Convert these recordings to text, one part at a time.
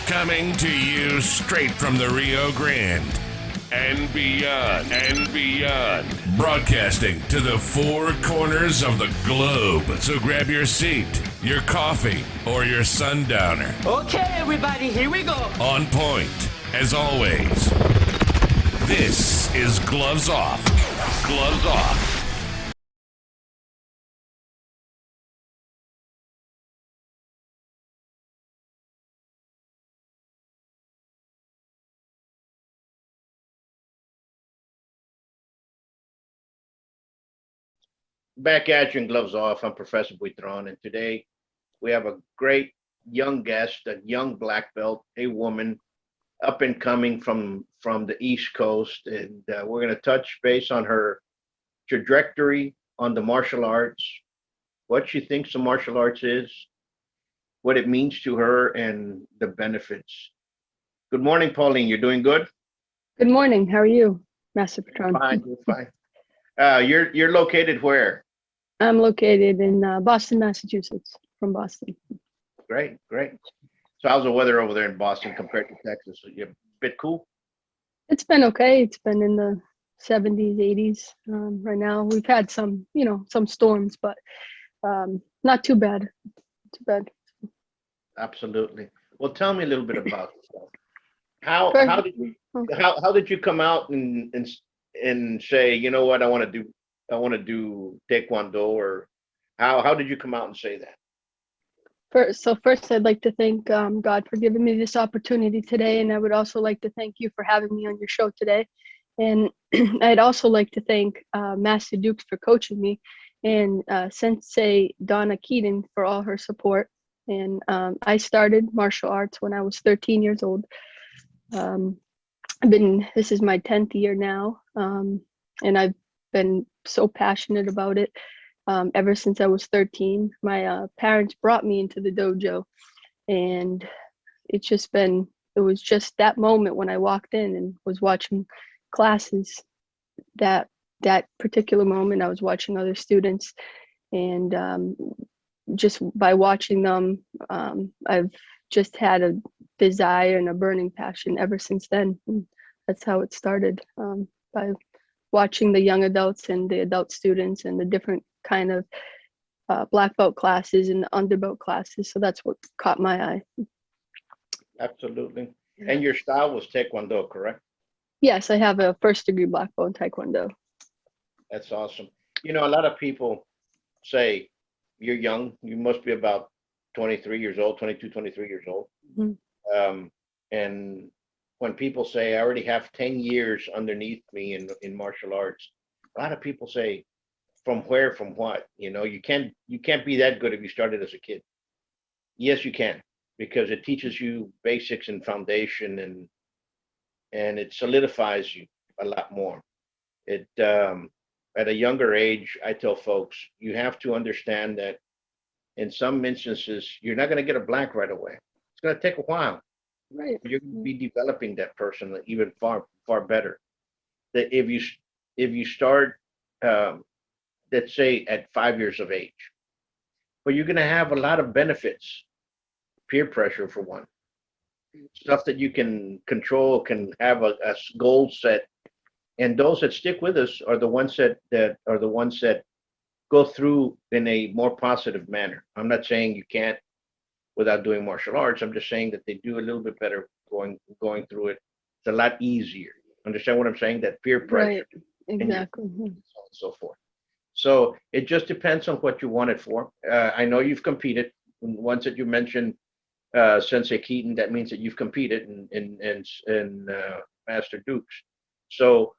Coming to you straight from the Rio Grande and beyond. Broadcasting to the four corners of the globe. So grab your seat, your coffee, or your sundowner. Okay, everybody, here we go. On point, as always. This is Gloves Off. Gloves Off. Back at you in Gloves Off. I'm Professor Buitrón, and today we have a great young guest, a young black belt, a woman up and coming from the East Coast, and we're going to touch base on her trajectory on the martial arts, what she thinks the martial arts is, what it means to her, and the benefits. Good morning, Pauline. You're doing good? Good morning. How are you, Master Patron? Fine, you're fine. You're located where? I'm located in Boston, Massachusetts, from Boston. Great. So how's the weather over there in Boston compared to Texas? You a bit cool? It's been okay. It's been in the 70s, 80s. Right now, we've had some storms, but not too bad. Absolutely. Well, tell me a little bit about yourself. How did you come out and say, you know what, I want to do Tae Kwon Do, or how did you come out and say that? First, I'd like to thank God for giving me this opportunity today, and I would also like to thank you for having me on your show today. And I'd also like to thank Master Dukes for coaching me, and Sensei Donna Keaton for all her support. And I started martial arts when I was 13 years old. This is my 10th year now, and I've been so passionate about it ever since I was 13. My parents brought me into the dojo, and it was just that moment when I walked in and was watching classes, that particular moment I was watching other students, and just by watching them, I've just had a desire and a burning passion ever since then. And that's how it started, by watching the young adults and the adult students and the different kind of black belt classes and the underbelt classes. So that's what caught my eye. Absolutely. And your style was Tae Kwon Do, correct? Yes, I have a first degree black belt in Tae Kwon Do. That's awesome. You know, a lot of people say you're young. You must be about 23 years old, 22, 23 years old. Mm-hmm. And when people say I already have 10 years underneath me in martial arts, a lot of people say, from where, from what? You know, you can't be that good if you started as a kid. Yes, you can, because it teaches you basics and foundation, and it solidifies you a lot more. It at a younger age, I tell folks, you have to understand that in some instances, you're not going to get a black right away. It's going to take a while. Right. You're going to be developing that person even far better. That if you start, let's say at 5 years of age, but you're going to have a lot of benefits. Peer pressure, for one, stuff that you can control, can have a goal set, and those that stick with us are the ones that go through in a more positive manner. I'm not saying you can't without doing martial arts. I'm just saying that they do a little bit better going through it. It's a lot easier. Understand what I'm saying? That peer pressure. Right. Exactly. And so on and so forth. So it just depends on what you want it for. I know you've competed. Once that you mentioned Sensei Keaton, that means that you've competed in Master Dukes. So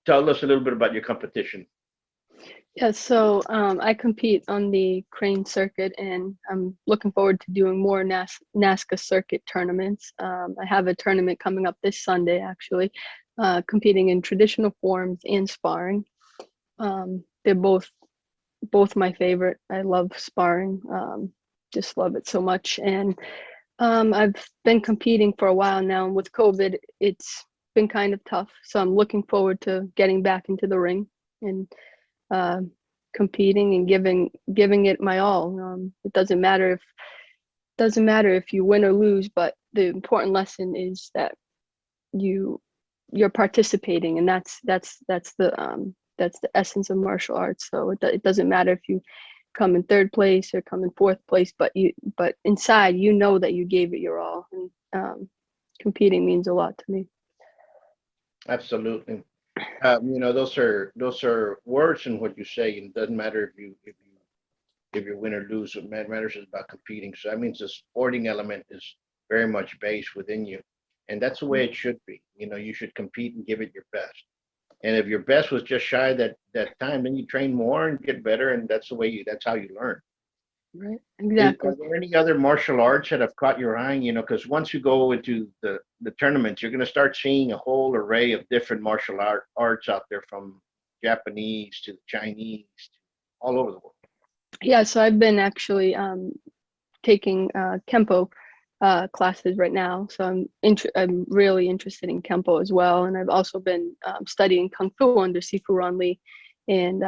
tell us a little bit about your competition. Yeah, so I compete on the crane circuit, and I'm looking forward to doing more NASCA circuit tournaments. I have a tournament coming up this Sunday, actually, competing in traditional forms and sparring. They're both my favorite. I love sparring, just love it so much. And I've been competing for a while now, and with COVID, it's been kind of tough. So I'm looking forward to getting back into the ring and competing and giving it my all. It doesn't matter doesn't matter if you win or lose, but the important lesson is that you're participating, and that's the essence of martial arts. So it doesn't matter if you come in third place or come in fourth place, but inside you know that you gave it your all, and competing means a lot to me. Absolutely. Those are words in what you say. And it doesn't matter if you win or lose. What matters is about competing. So that means the sporting element is very much based within you, and that's the way it should be. You should compete and give it your best. And if your best was just shy that time, then you train more and get better, and that's how you learn. Right. Exactly. Are there any other martial arts that have caught your eye? Because once you go into the tournaments, you're going to start seeing a whole array of different martial arts out there, from Japanese to Chinese, to all over the world. Yeah. So I've been actually taking Kenpo classes right now. So I'm really interested in Kenpo as well. And I've also been studying Kung Fu under Sifu Ron Lee. And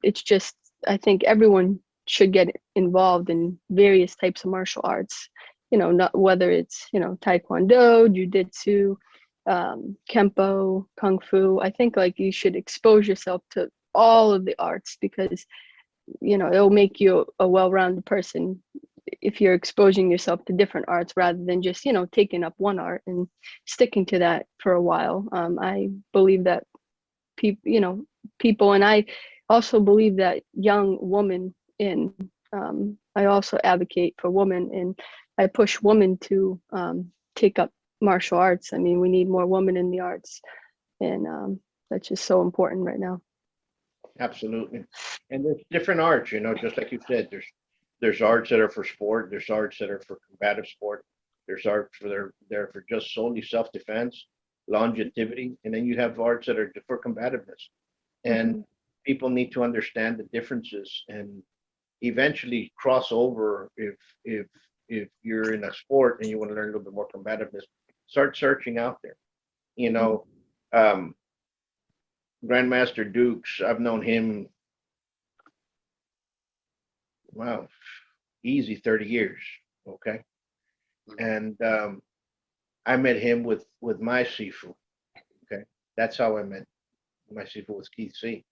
it's just, I think everyone should get involved in various types of martial arts, not whether it's, Tae Kwon Do, Jiu-Jitsu, Kenpo, Kung Fu. I think like you should expose yourself to all of the arts, because, it'll make you a well-rounded person if you're exposing yourself to different arts rather than just, taking up one art and sticking to that for a while. I believe that people, and I also believe that young women I also advocate for women, and I push women to take up martial arts. I mean, we need more women in the arts, and that's just so important right now. Absolutely. And there's different arts, just like you said, there's arts that are for sport, there's arts that are for combative sport, there's arts they're for just solely self-defense, longevity, and then you have arts that are for combativeness. And people need to understand the differences and eventually cross over. If you're in a sport and you want to learn a little bit more combativeness, start searching out there. Grandmaster Dukes, I've known him, wow, easy 30 years. Okay. And I met him with my Sifu. Okay. That's how I met my Sifu, was Keith C.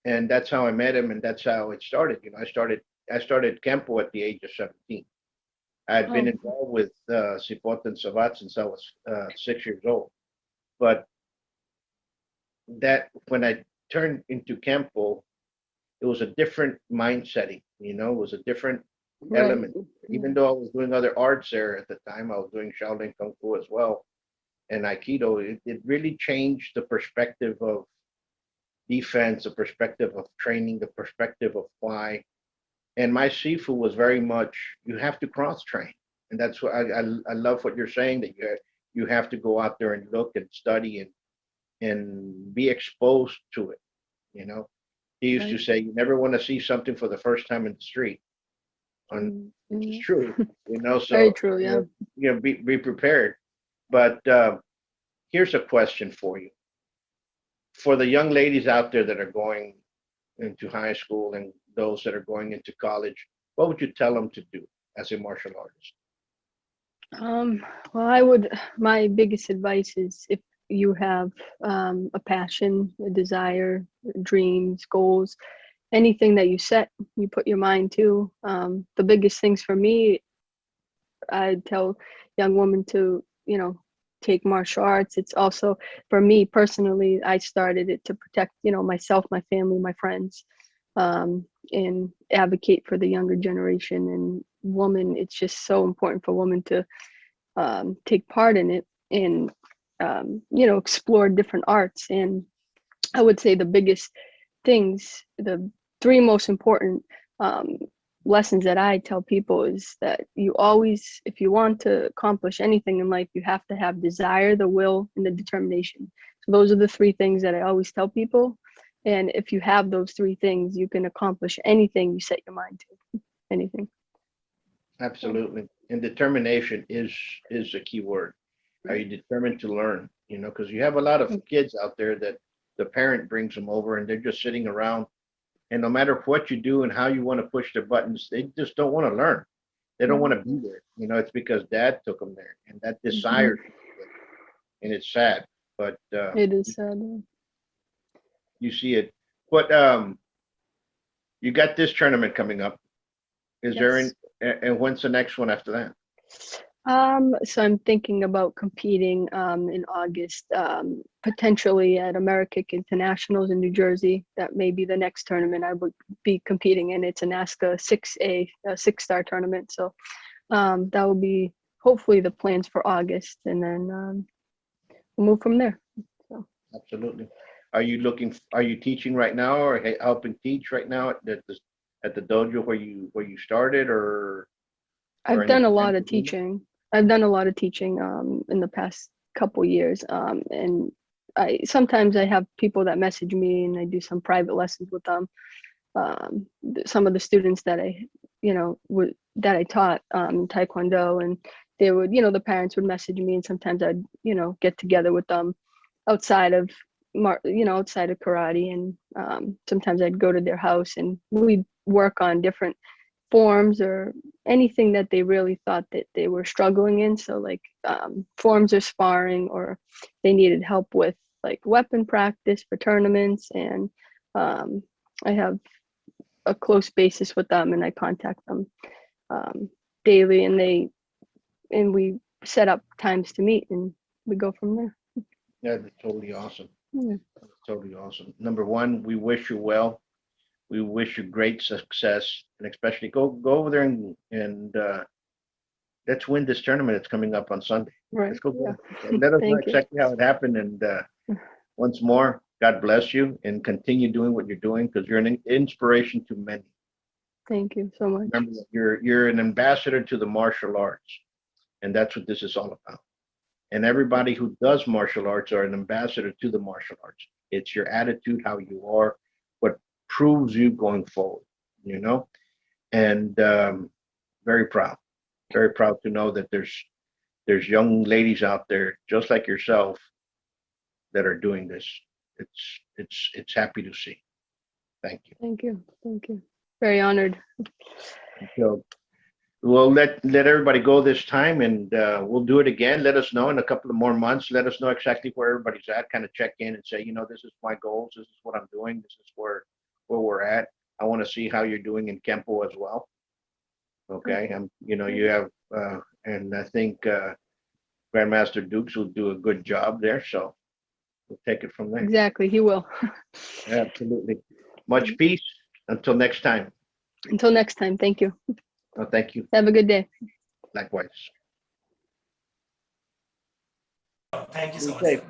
And that's how I met him, and that's how it started. I started Kenpo at the age of 17. I had been involved with Sipot and Savat since I was 6 years old. But that when I turned into Kenpo, it was a different mindset. It was a different element. Even though I was doing other arts there at the time, I was doing Shaolin Kung Fu as well, and Aikido. It really changed the perspective of defense, the perspective of training, the perspective of why. And my Sifu was very much, you have to cross train. And that's what I love what you're saying, that you have to go out there and look and study and be exposed to it. He used to say, you never want to see something for the first time in the street. And it's true, so very true, yeah. Be prepared. But here's a question for you. For the young ladies out there that are going into high school and those that are going into college, what would you tell them to do as a martial artist? Well, my biggest advice is, if you have a passion, a desire, dreams, goals, anything that you put your mind to, the biggest things for me, I'd tell young women to, take martial arts. It's also, for me personally, I started it to protect, myself, my family, my friends, and advocate for the younger generation. And women, it's just so important for women to take part in it and, explore different arts. And I would say the biggest things, the three most important lessons that I tell people is that you always, if you want to accomplish anything in life, you have to have desire, the will, and the determination. So those are the three things that I always tell people. And if you have those three things, you can accomplish anything you set your mind to, anything. Absolutely. And determination is a key word. Are you determined to learn? Because you have a lot of kids out there that the parent brings them over and they're just sitting around. And no matter what you do and how you want to push their buttons, they just don't want to learn. They don't want to be there. It's because dad took them there, and that desire, and it's sad, but It is sad. you see it. But you got this tournament coming up. Is there Yes. and when's the next one after that? So I'm thinking about competing in August, potentially at American Internationals in New Jersey. That may be the next tournament I would be competing in. It's a NASCA 6A, a 6-star tournament. So that will be hopefully the plans for August, and then we'll move from there. So. Absolutely. Are you teaching right now, or helping teach right now at the dojo where you started, or I've done a lot of teaching. I've done a lot of teaching in the past couple years, and sometimes I have people that message me, and I do some private lessons with them. Some of the students that that I taught Tae Kwon Do, and they would, the parents would message me, and sometimes I'd, get together with them outside of outside of karate, and sometimes I'd go to their house and we'd work on different forms or anything that they really thought that they were struggling in. So like forms of sparring, or they needed help with like weapon practice for tournaments. And I have a close basis with them, and I contact them daily, and we set up times to meet, and we go from there. Yeah, that's totally awesome. Yeah. That's totally awesome. Number one, we wish you well. We wish you great success, and especially go over there and let's win this tournament. It's coming up on Sunday. Right. Let's go. Yeah. Let us know Thank you. exactly how it happened. And once more, God bless you, and continue doing what you're doing, because you're an inspiration to many. Thank you so much. Remember, you're an ambassador to the martial arts, and that's what this is all about. And everybody who does martial arts are an ambassador to the martial arts. It's your attitude, how you are, what proves you going forward, and very proud to know that there's young ladies out there just like yourself that are doing this. It's happy to see. Thank you. Thank you. Very honored. So we'll let everybody go this time, and we'll do it again. Let us know in a couple of more months. Let us know exactly where everybody's at. Kind of check in and say, this is my goals. This is what I'm doing. This is where we're at. I want to see how you're doing in Kenpo as well. Okay, you have, and I think Grandmaster Dukes will do a good job there. So we'll take it from there. Exactly, he will. Absolutely. Much peace. Until next time. Until next time, thank you. Oh, thank you. Have a good day. Likewise. Thank you so much. Okay.